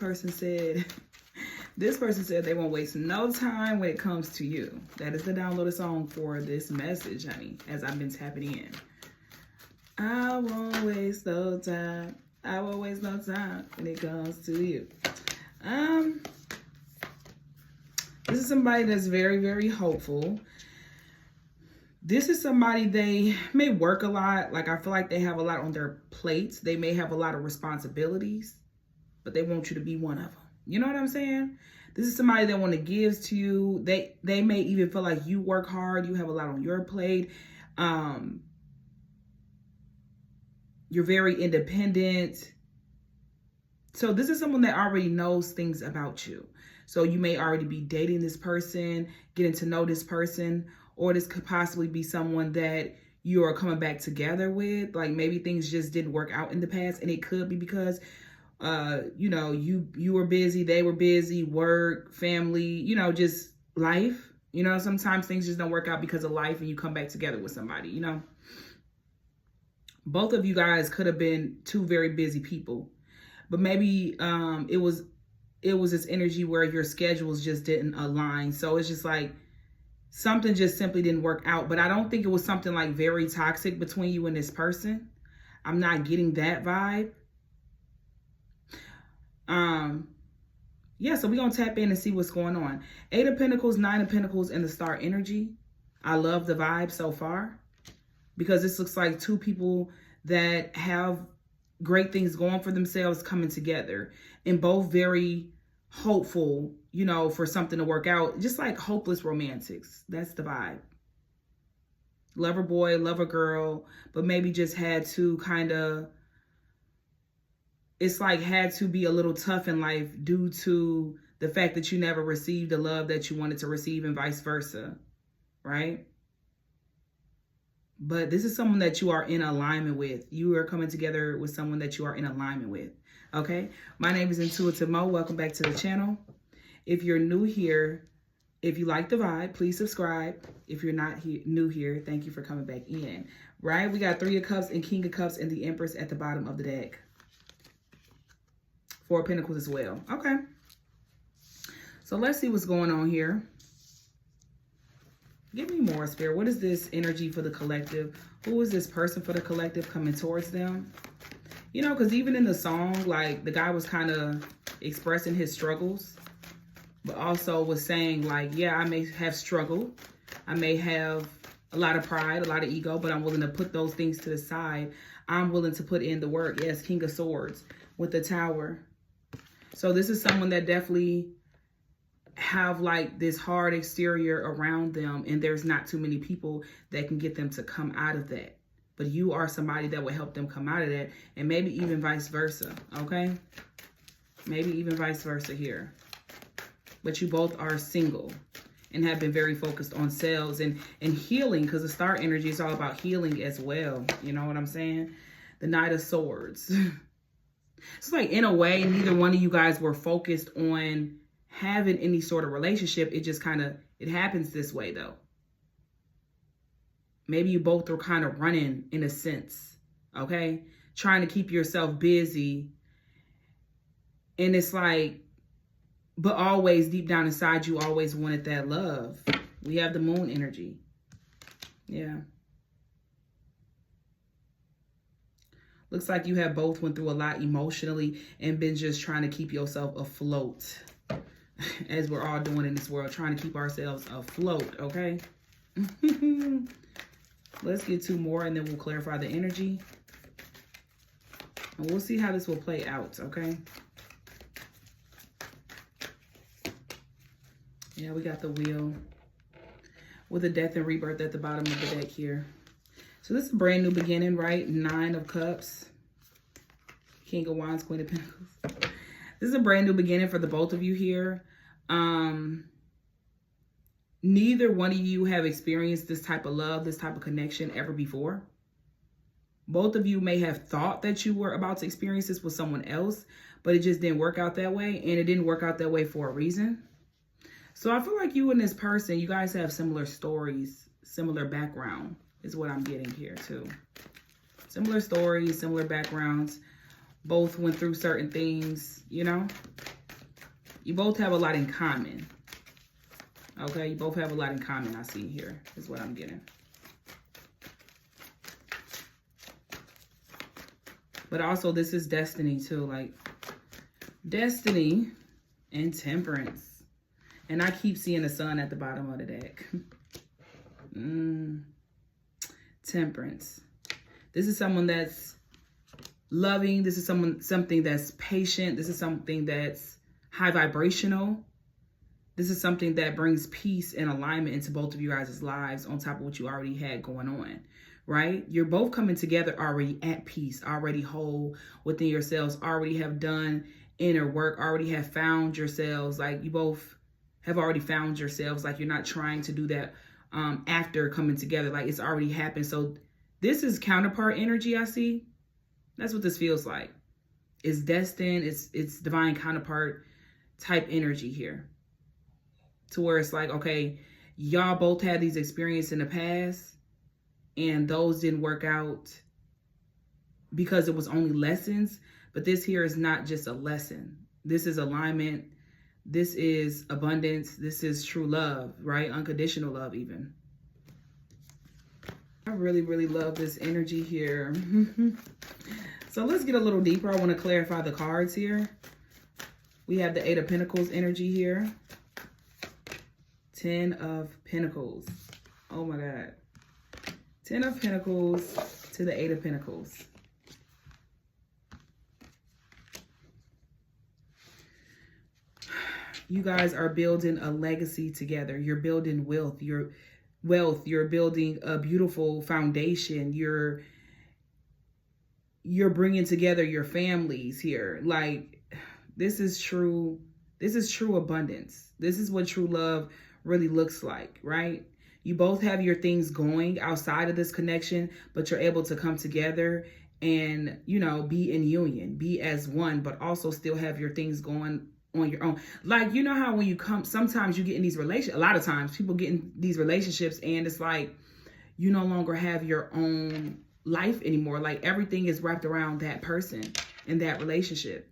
person said, this person said they won't waste no time when it comes to you. That is the downloaded song for this message, honey, as I've been tapping in. I won't waste no time. I won't waste no time when it comes to you. This is somebody that's very, very hopeful. This is somebody, they may work a lot. Like, I feel like they have a lot on their plates. They may have a lot of responsibilities, but they want you to be one of them. You know what I'm saying? This is somebody that want to give to you. They may even feel like you work hard. You have a lot on your plate. You're very independent. So this is someone that already knows things about you. So you may already be dating this person, getting to know this person, or this could possibly be someone that you are coming back together with. Like, maybe things just didn't work out in the past, and it could be because you know, you were busy, they were busy, work, family, you know, just life. You know, sometimes things just don't work out because of life, and you come back together with somebody, you know. Both of you guys could have been two very busy people, but maybe it was this energy where your schedules just didn't align. So it's just like something just simply didn't work out. But I don't think it was something like very toxic between you and this person. I'm not getting that vibe. Yeah, so we're going to tap in and see what's going on. 8 of Pentacles, 9 of Pentacles, and the Star energy. I love the vibe so far because this looks like two people that have great things going for themselves coming together, and both very hopeful, you know, for something to work out. Just like hopeless romantics. That's the vibe. Lover boy, lover girl, but maybe just had to kind of, it's like had to be a little tough in life due to the fact that you never received the love that you wanted to receive, and vice versa, right? But this is someone that you are in alignment with. You are coming together with someone that you are in alignment with, okay? My name is Intuitive Mo. Welcome back to the channel. If you're new here, if you like the vibe, please subscribe. If you're not new here, thank you for coming back in, right? We got 3 of Cups and King of Cups and the Empress at the bottom of the deck. 4 of Pentacles as well. Okay. So let's see what's going on here. Give me more, Spirit. What is this energy for the collective? Who is this person for the collective coming towards them? You know, because even in the song, like, the guy was kind of expressing his struggles, but also was saying, like, yeah, I may have struggled. I may have a lot of pride, a lot of ego, but I'm willing to put those things to the side. I'm willing to put in the work. Yes, King of Swords with the Tower. So this is someone that definitely have like this hard exterior around them, and there's not too many people that can get them to come out of that. But you are somebody that will help them come out of that, and maybe even vice versa, okay? Maybe even vice versa here. But you both are single and have been very focused on sales and healing, because the Star energy is all about healing as well. You know what I'm saying? The Knight of Swords. It's like, in a way, neither one of you guys were focused on having any sort of relationship. It just kind of, it happens this way, though. Maybe you both were kind of running in a sense, okay? Trying to keep yourself busy. And it's like, but always deep down inside, you always wanted that love. We have the Moon energy. Yeah. Looks like you have both went through a lot emotionally and been just trying to keep yourself afloat. As we're all doing in this world, trying to keep ourselves afloat, okay? Let's get 2 more and then we'll clarify the energy. And we'll see how this will play out, okay? Yeah, we got the Wheel with the Death and Rebirth at the bottom of the deck here. So this is a brand new beginning, right? 9 of Cups, King of Wands, Queen of Pentacles. This is a brand new beginning for the both of you here. Neither one of you have experienced this type of love, this type of connection ever before. Both of you may have thought that you were about to experience this with someone else, but it just didn't work out that way. And it didn't work out that way for a reason. So I feel like you and this person, you guys have similar stories, similar background is what I'm getting here too. Similar stories, similar backgrounds. Both went through certain things, you know. You both have a lot in common. Okay, you both have a lot in common, I see here, is what I'm getting. But also, this is destiny too, like destiny and temperance. And I keep seeing the sun at the bottom of the deck. Temperance. This is someone that's loving. This is something that's patient. This is something that's high vibrational. This is something that brings peace and alignment into both of you guys' lives on top of what you already had going on, right? You're both coming together already at peace, already whole within yourselves, already have done inner work, already have found yourselves. Like you both have already found yourselves. Like you're not trying to do that after coming together. Like it's already happened. So this is counterpart energy, I see. That's what this feels like. It's destined. It's divine counterpart type energy here. To where it's like, okay, y'all both had these experiences in the past and those didn't work out because it was only lessons. But this here is not just a lesson. This is alignment. This is abundance. This is true love, right? Unconditional love even. I really, really love this energy here. So let's get a little deeper. I want to clarify the cards here. We have the Eight of Pentacles energy here. 10 of Pentacles. Oh my God. 10 of Pentacles to the 8 of Pentacles. You guys are building a legacy together. You're building wealth. You're building a beautiful foundation. You're bringing together your families here. Like this is true abundance. This is what true love really looks like, right? You both have your things going outside of this connection, but you're able to come together and, you know, be in union, be as one, but also still have your things going on your own. Like, you know how when you come, sometimes you get in these relationships, a lot of times people get in these relationships and it's like, you no longer have your own life anymore. Like everything is wrapped around that person in that relationship.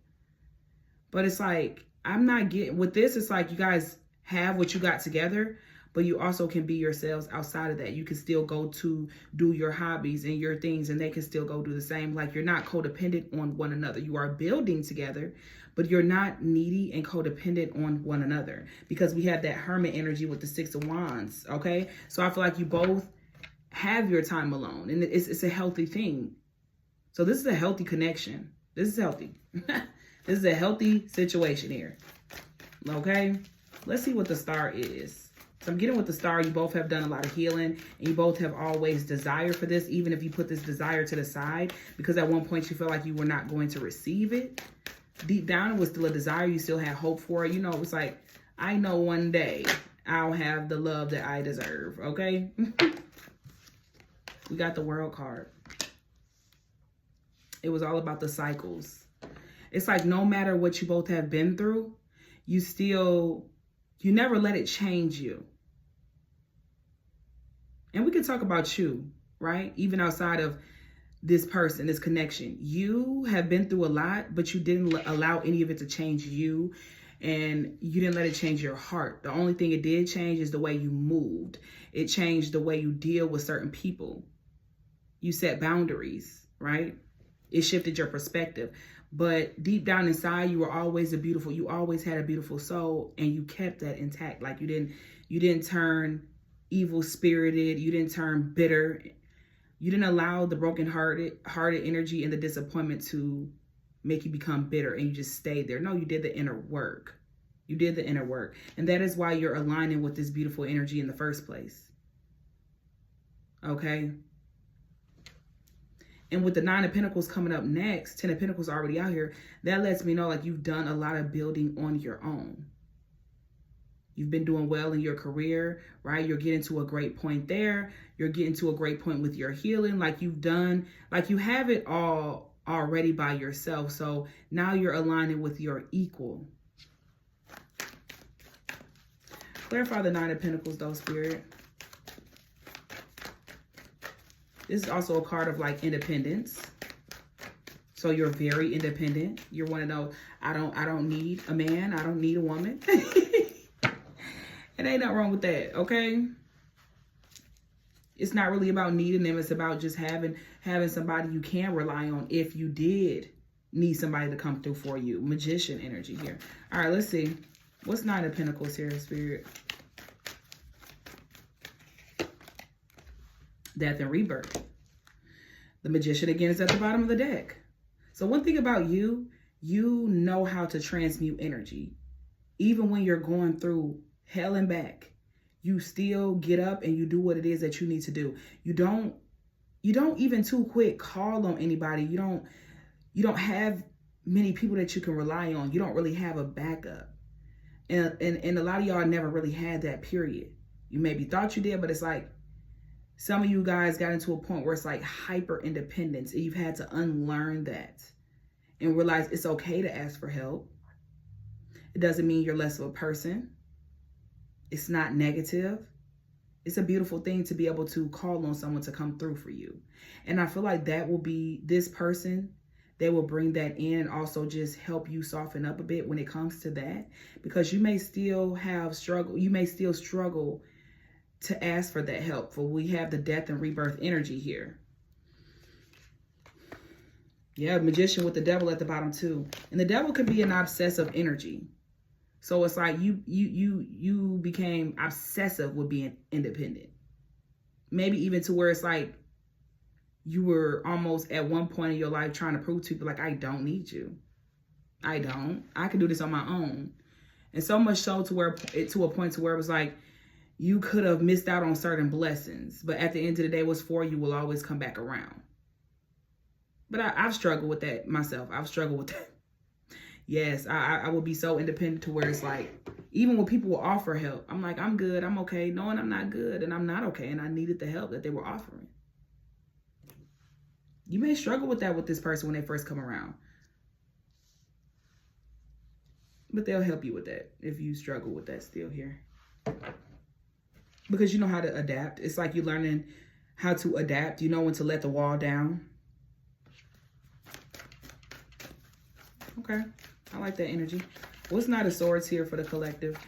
But it's like, I'm not getting with this. It's like you guys have what you got together, but you also can be yourselves outside of that. You can still go to do your hobbies and your things and they can still go do the same. Like you're not codependent on one another. You are building together, but you're not needy and codependent on one another because we have that Hermit energy with the Six of Wands. Okay. So I feel like you both have your time alone and it's a healthy thing. So this is a healthy connection. This is healthy. This is a healthy situation here. Okay. Let's see what the Star is. So I'm getting with the Star, you both have done a lot of healing and you both have always desired for this, even if you put this desire to the side, because at one point you feel like you were not going to receive it. Deep down, it was still a desire. You still had hope for it. You know, it was like, I know one day I'll have the love that I deserve. Okay. We got the World card. It was all about the cycles. It's like no matter what you both have been through, you never let it change you. And we can talk about you, right? Even outside of this person, this connection. You have been through a lot, but you didn't allow any of it to change you. And you didn't let it change your heart. The only thing it did change is the way you moved. It changed the way you deal with certain people. You set boundaries, right? It shifted your perspective. But deep down inside, you were always you always had a beautiful soul and you kept that intact. Like you didn't turn evil spirited. You didn't turn bitter. You didn't allow the hearted energy and the disappointment to make you become bitter and you just stayed there. No, you did the inner work. You did the inner work. And that is why you're aligning with this beautiful energy in the first place. Okay. And with the Nine of Pentacles coming up next, 10 of Pentacles already out here, that lets me know like you've done a lot of building on your own. You've been doing well in your career, right? You're getting to a great point there. You're getting to a great point with your healing. Like you have it all already by yourself. So now you're aligning with your equal. Clarify the Nine of Pentacles though, Spirit. This is also a card of like independence. So you're very independent. You want to know, I don't need a man. I don't need a woman. And ain't nothing wrong with that, okay? It's not really about needing them. It's about just having somebody you can rely on if you did need somebody to come through for you. Magician energy here. All right, let's see. What's Nine of Pentacles here, Spirit? Death and rebirth. The Magician again is at the bottom of the deck. So one thing about you, you know how to transmute energy. Even when you're going through hell and back, you still get up and you do what it is that you need to do. You don't even too quick call on anybody. You don't have many people that you can rely on. You don't really have a backup. And a lot of y'all never really had that, period. You maybe thought you did, but it's like some of you guys got into a point where it's like hyper independence, and you've had to unlearn that and realize it's okay to ask for help. It doesn't mean you're less of a person. It's not negative. It's a beautiful thing to be able to call on someone to come through for you. And I feel like that will be this person. They will bring that in and also just help you soften up a bit when it comes to that, because you may still have struggle. You may still struggle to ask for that help. For we have the death and rebirth energy here. Yeah, Magician with the devil at the bottom too. And the devil could be an obsessive energy. So it's like you became obsessive with being independent. Maybe even to where it's like you were almost at one point in your life trying to prove to people like, I don't need you. I can do this on my own. And so much so to a point to where it was like you could have missed out on certain blessings. But at the end of the day, what's for you will always come back around. But I've struggled with that myself. I've struggled with that. Yes, I will be so independent to where it's like, even when people will offer help, I'm like, I'm good, I'm okay, knowing I'm not good and I'm not okay, and I needed the help that they were offering. You may struggle with that with this person when they first come around. But they'll help you with that if you struggle with that still here. Because you know how to adapt. It's like you're learning how to adapt. You know when to let the wall down. Okay. I like that energy. What's Knight of Swords here for the collective?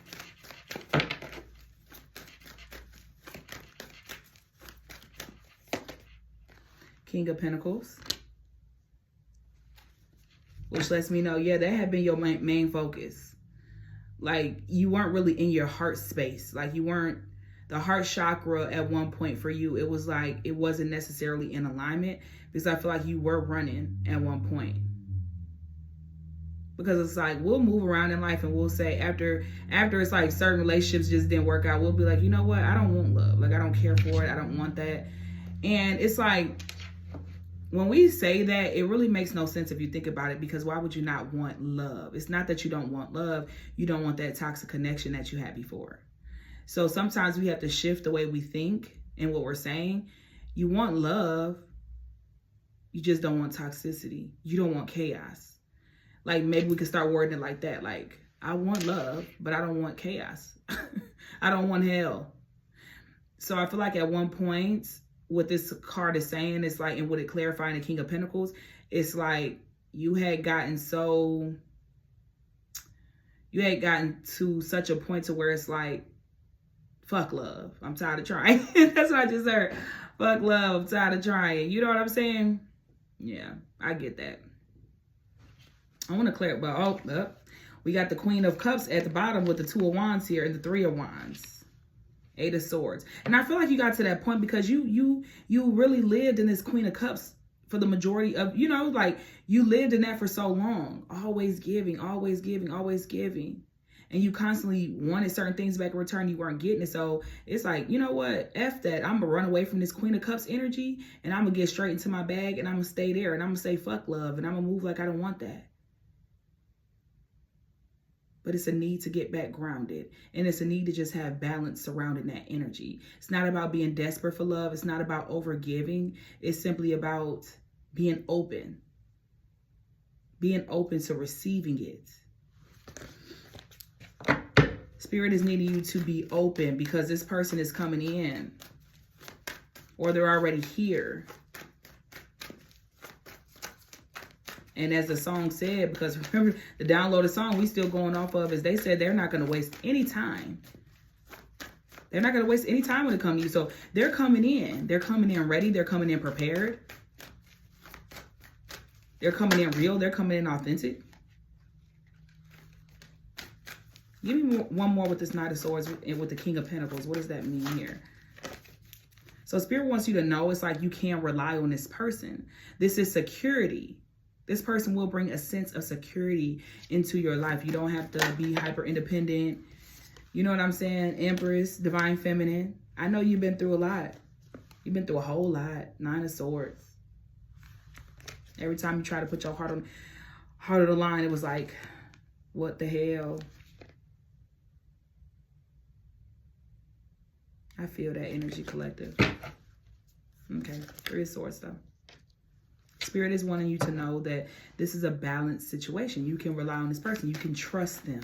King of Pentacles. Which lets me know, yeah, that had been your main focus. Like, you weren't really in your heart space. Like, you weren't, the heart chakra at one point for you, it was like, it wasn't necessarily in alignment. Because I feel like you were running at one point. Because it's like, we'll move around in life and we'll say after it's like certain relationships just didn't work out, we'll be like, you know what? I don't want love. Like, I don't care for it. I don't want that. And it's like, when we say that, it really makes no sense if you think about it, because why would you not want love? It's not that you don't want love. You don't want that toxic connection that you had before. So sometimes we have to shift the way we think and what we're saying. You want love. You just don't want toxicity. You don't want chaos. Like, maybe we could start wording it like that. Like, I want love, but I don't want chaos. I don't want hell. So I feel like at one point, what this card is saying is like, and what it clarifying the King of Pentacles, it's like you had gotten to such a point to where it's like, fuck love. I'm tired of trying. That's what I just heard. Fuck love. I'm tired of trying. You know what I'm saying? Yeah, I get that. I want to clear, but we got the Queen of Cups at the bottom with the Two of Wands here and the Three of Wands, Eight of Swords. And I feel like you got to that point because you really lived in this Queen of Cups for the majority of, you know, like you lived in that for so long, always giving, always giving, always giving. And you constantly wanted certain things back in return, you weren't getting it. So it's like, you know what? F that. I'm going to run away from this Queen of Cups energy and I'm going to get straight into my bag and I'm going to stay there and I'm going to say fuck love and I'm going to move like I don't want that. But it's a need to get back grounded. And it's a need to just have balance surrounding that energy. It's not about being desperate for love. It's not about overgiving. It's simply about being open. Being open to receiving it. Spirit is needing you to be open because this person is coming in. Or they're already here. And as the song said, because remember the downloaded song we still going off of, is they said they're not going to waste any time. They're not going to waste any time when it comes to you. So they're coming in. They're coming in ready. They're coming in prepared. They're coming in real. They're coming in authentic. Give me one more with this Knight of Swords and with the King of Pentacles. What does that mean here? So Spirit wants you to know it's like you can't rely on this person. This is security. This person will bring a sense of security into your life. You don't have to be hyper independent. You know what I'm saying? Empress, Divine Feminine. I know you've been through a lot. You've been through a whole lot. Nine of Swords. Every time you try to put your heart on the line, it was like, what the hell? I feel that energy, collective. Okay, Three of Swords though. Spirit is wanting you to know that this is a balanced situation. You can rely on this person. You can trust them.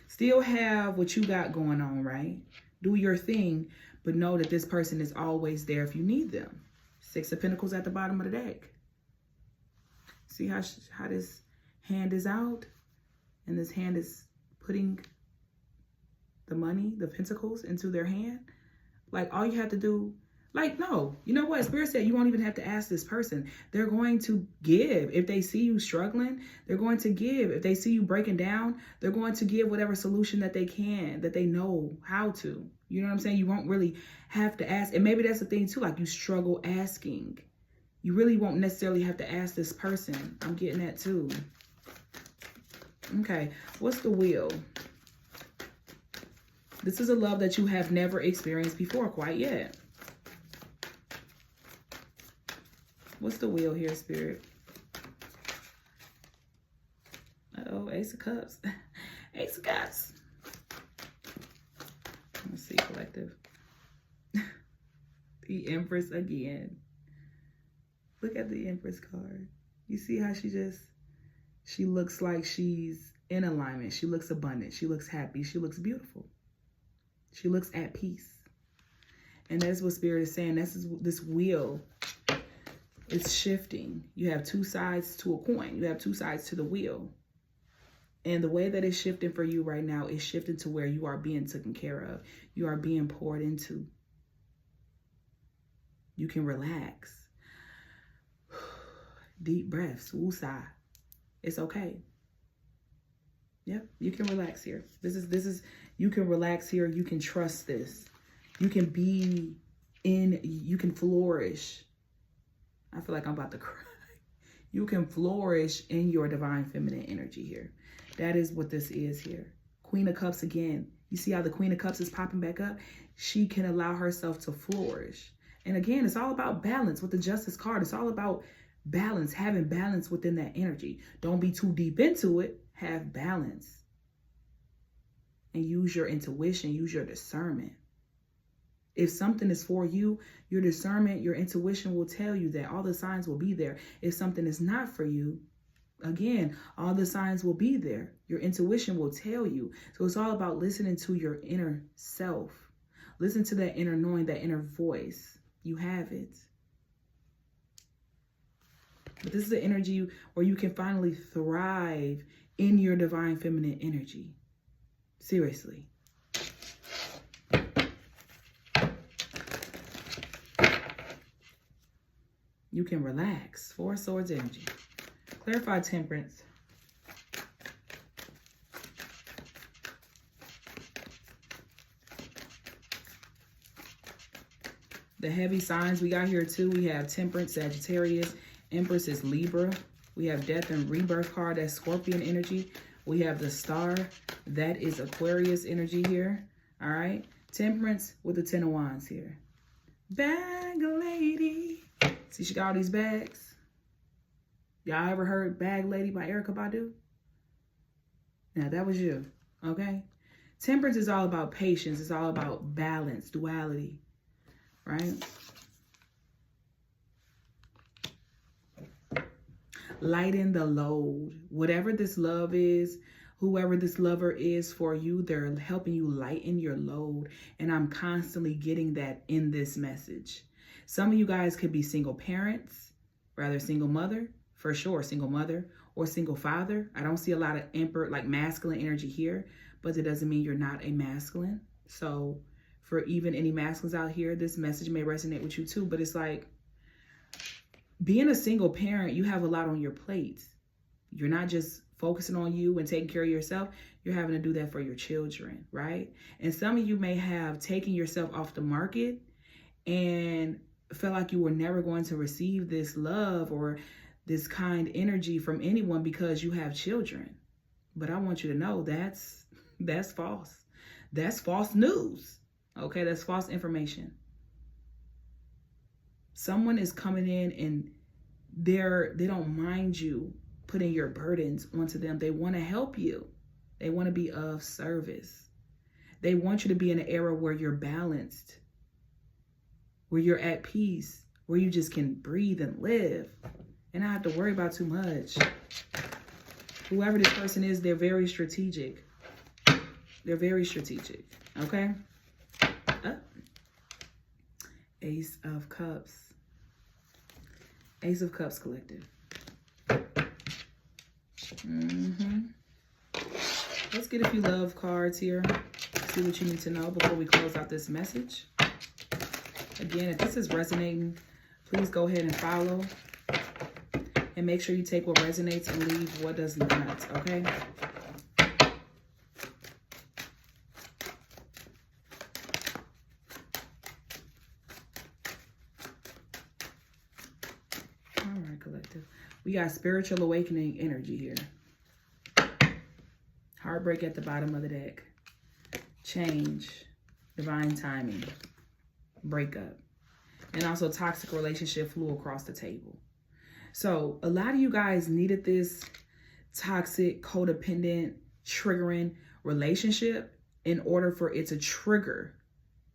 Still have what you got going on, right? Do your thing, but know that this person is always there if you need them. Six of Pentacles at the bottom of the deck. See how this hand is out? And this hand is putting the money, the pentacles, into their hand. Like, all you have to do, like, no. You know what? Spirit said you won't even have to ask this person. They're going to give. If they see you struggling, they're going to give. If they see you breaking down, they're going to give whatever solution that they can, that they know how to. You know what I'm saying? You won't really have to ask. And maybe that's the thing, too. Like, you struggle asking. You really won't necessarily have to ask this person. I'm getting that, too. Okay. What's the Wheel? This is a love that you have never experienced before quite yet. What's the Wheel here, Spirit? Uh-oh, Ace of Cups. Ace of Cups. Let's see, collective. The Empress again. Look at the Empress card. You see how she looks like she's in alignment. She looks abundant. She looks happy. She looks beautiful. She looks at peace. And that's what Spirit is saying. This wheel is shifting. You have two sides to a coin. You have two sides to the wheel. And the way that it's shifting for you right now is shifting to where you are being taken care of. You are being poured into. You can relax. Deep breaths. Woosah. It's okay. Yep, you can relax here. This is you can relax here. You can trust this. You can you can flourish. I feel like I'm about to cry. You can flourish in your Divine Feminine energy here. That is what this is here. Queen of Cups again. You see how the Queen of Cups is popping back up? She can allow herself to flourish. And again, it's all about balance with the Justice card. It's all about balance, having balance within that energy. Don't be too deep into it. Have balance. And use your intuition, use your discernment. If something is for you, your discernment, your intuition will tell you that. All the signs will be there. If something is not for you, again, all the signs will be there. Your intuition will tell you. So it's all about listening to your inner self. Listen to that inner knowing, that inner voice. You have it. But this is the energy where you can finally thrive in your Divine Feminine energy. Seriously. You can relax. Four of Swords energy. Clarify Temperance. The heavy signs we got here too. We have Temperance, Sagittarius. Empress is Libra. We have Death and Rebirth card. That's Scorpion energy. We have the Star. That is Aquarius energy here. All right. Temperance with the Ten of Wands here. Bag Lady. See, she got all these bags. Y'all ever heard Bag Lady by Erykah Badu? Now, that was you. Okay. Temperance is all about patience. It's all about balance, duality. Right? Lighten the load. Whatever this love is, whoever this lover is for you, they're helping you lighten your load. And I'm constantly getting that in this message. Some of you guys could be single parents, rather single mother, for sure. Single mother or single father. I don't see a lot of emperor, like masculine energy here, but it doesn't mean you're not a masculine. So for even any masculines out here, this message may resonate with you too, but it's like being a single parent, you have a lot on your plate. You're not just focusing on you and taking care of yourself. You're having to do that for your children, right? And some of you may have taken yourself off the market and felt like you were never going to receive this love or this kind energy from anyone because you have children. But I want you to know that's false. That's false news. Okay, that's false information. Someone is coming in and they don't mind you putting your burdens onto them. They want to help you. They want to be of service. They want you to be in an era where you're balanced, where you're at peace, where you just can breathe and live and not have to worry about too much. Whoever this person is, they're very strategic. They're very strategic. Okay? Ace of Cups. Ace of Cups collective. Let's get a few love cards here. See what you need to know before we close out this message. Again, if this is resonating, please go ahead and follow. And make sure you take what resonates and leave what does not, okay? All right, collective. We got spiritual awakening energy here. Heartbreak at the bottom of the deck. Change. Divine timing. Breakup. And also toxic relationship flew across the table. So a lot of you guys needed this toxic, codependent, triggering relationship in order for it to trigger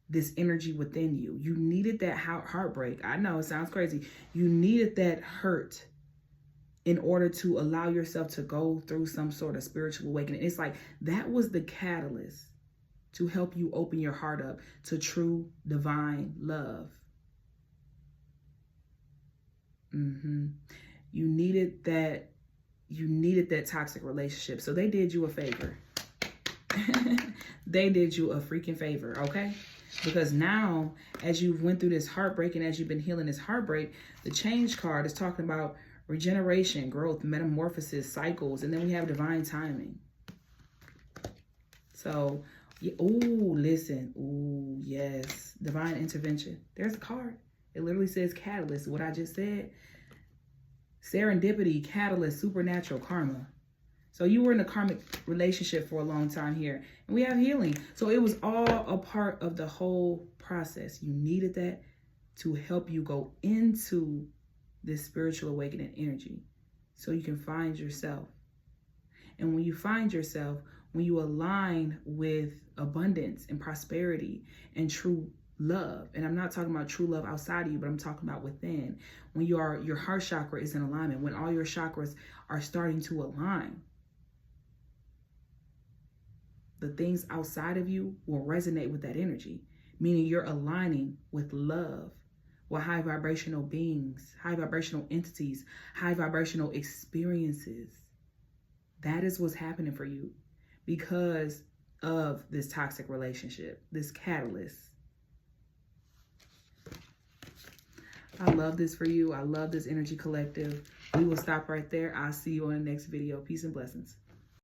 this energy within you. You needed that heartbreak. I know it sounds crazy. You needed that hurt in order to allow yourself to go through some sort of spiritual awakening. It's like that was the catalyst to help you open your heart up to true divine love. You needed that toxic relationship. So they did you a favor. They did you a freaking favor, okay? Because now, as you've went through this heartbreak and as you've been healing this heartbreak, the change card is talking about regeneration, growth, metamorphosis, cycles, and then we have divine timing. So, ooh, listen. Ooh, yes. Divine intervention. There's a card. It literally says catalyst. What I just said. Serendipity, catalyst, supernatural, karma. So you were in a karmic relationship for a long time here. And we have healing. So it was all a part of the whole process. You needed that to help you go into this spiritual awakening energy so you can find yourself. And when you find yourself, when you align with abundance and prosperity and true love, and I'm not talking about true love outside of you, but I'm talking about within, when your heart chakra is in alignment, when all your chakras are starting to align, the things outside of you will resonate with that energy, meaning you're aligning with love, with high vibrational beings, high vibrational entities, high vibrational experiences. That is what's happening for you because of this toxic relationship, this catalyst. I love this for you. I love this energy collective. We will stop right there. I'll see you on the next video. Peace and blessings.